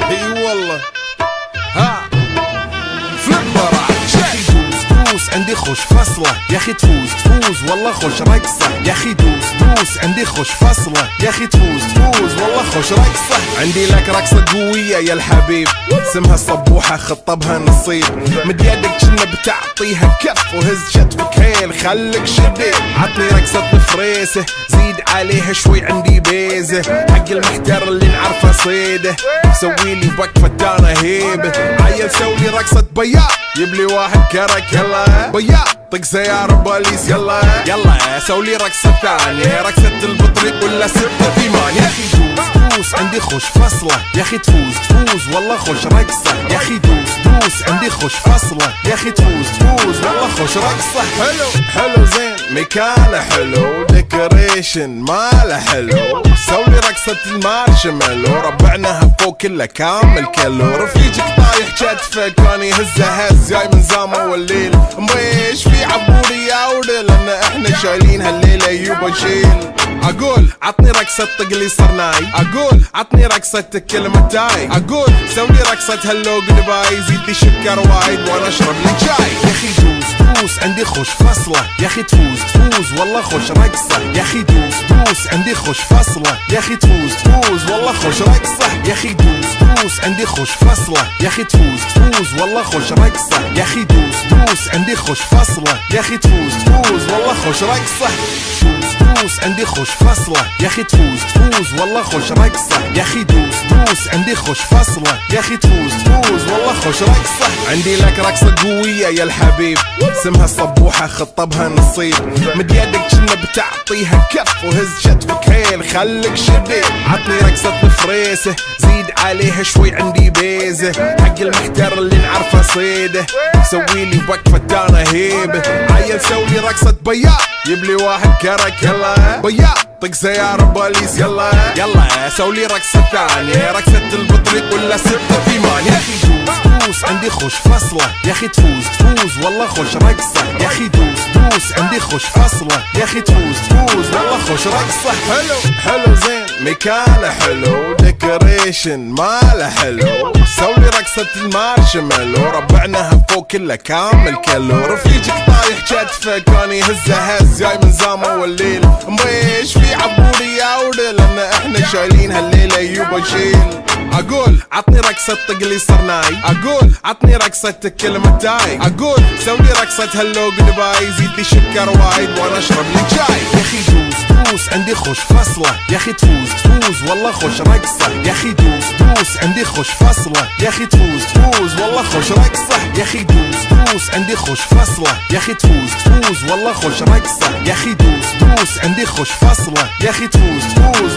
اي والله ها فليبر دوس عندي خوش فصلة يا اخي تفوز والله خوش رقصة يا اخي دوس عندي خوش فصلة يا اخي تفوز والله خوش رقصة. عندي لك رقصة قوية يا الحبيب اسمها الصبوحة خطبها نصيب مد يدك كنا بتعطيها كف وهز شتفك هيل خليك شديد عطني رقصة الفريسة زيد عليها شوي عندي بيزة حق المحتار اللي نعرفه صيده سويلي وقفة دانا هيبة عيل سوي رقصة بياض يبلي واحد كرك يلا بياض طق سيارة بوليس يلا سولي رقصة ثانية رقصة البطريق ولا ستة ثمان يا اخي دوس عندي خوش فصلة يا اخي تفوز والله خوش رقصة يا اخي دوس عندي خوش فصلة يا اخي تفوز والله خوش رقصة. حلو زين مكانه حلو ديكوريشن ماله حلو سولي رقصة المارشميلو ربعناها فوق كله كامل كيلو رفيجك طايح كتفك كان يهزه هز جاي من زامه والليل مبيش في عبوري يا ولد لان احنا شايلين هالليلة يوبا شيل اقول عطني رقصة طقلي صرناي اقول عطني رقصة كلمة تاي اقول سوي رقصة هلو جدباي زيد لي شكر وايد وانا اشرب لي شاي يا اخي دوس عندي خوش فصلة يا اخي تفوز والله خوش رقصة يا اخي دوس عندي خوش فصلة يا اخي تفوز والله خوش رقصة يا اخي دوس عندي خوش فصلة يا اخي تفوز والله خوش رقصة يا اخي دوس عندي خوش فصلة يا اخي تفوز والله خوش رقصة دوس عندي خوش فصلة يا اخي تفوز والله خوش رقصة يا اخي دوس عندي خوش فصلة يا اخي تفوز والله خوش رقصة. عندي لك رقصة قوية يا الحبيب اسمها الصبوحة خطبها نصيب مد يدك كنا بتعطيها كف وهز شتفك هيل خليك شديد عطني رقصة الفريسة زيد عليها شوي عندي بيزة حق المحتار اللي نعرفه صيده سويلي وقفة دانا هيبة عيل سوي رقصة بياض يبلي واحد كرك يلا بياض طق سيارة بوليس يلا سولي رقصة ثانية رقصة البطريق ولا ستة ثمان يا اخي دوس عندي خوش فصلة يا اخي تفوز والله خوش رقصة يا اخي دوس عندي خوش فصلة يا اخي تفوز والله خوش رقصة. حلو زين مكانه حلو ديكوريشن ماله حلو سولي رقصة المارشميلو ربعناها فوق كله كامل كيلو رفيجك طايح كتفك كان يهزه هز جاي من زامه والليل مبيش في عبوري يا ولد لان احنا شايلين هالليلة يوبا شيل اقول عطني رقصة طقلي صرناي اقول عطني رقصة كلمة تاي اقول سوي رقصة هلو جدباي زيد لي شكر وايد وانا اشرب لي شاي يا اخي دوس عندي خوش فصلة يا اخي تفوز والله خوش رقصة يا اخي دوس عندي خوش فصلة يا اخي تفوز والله خوش رقصة يا اخي دوس عندي خوش فصلة يا اخي تفوز والله خوش رقصة يا اخي دوس عندي خوش فصلة يا اخي تفوز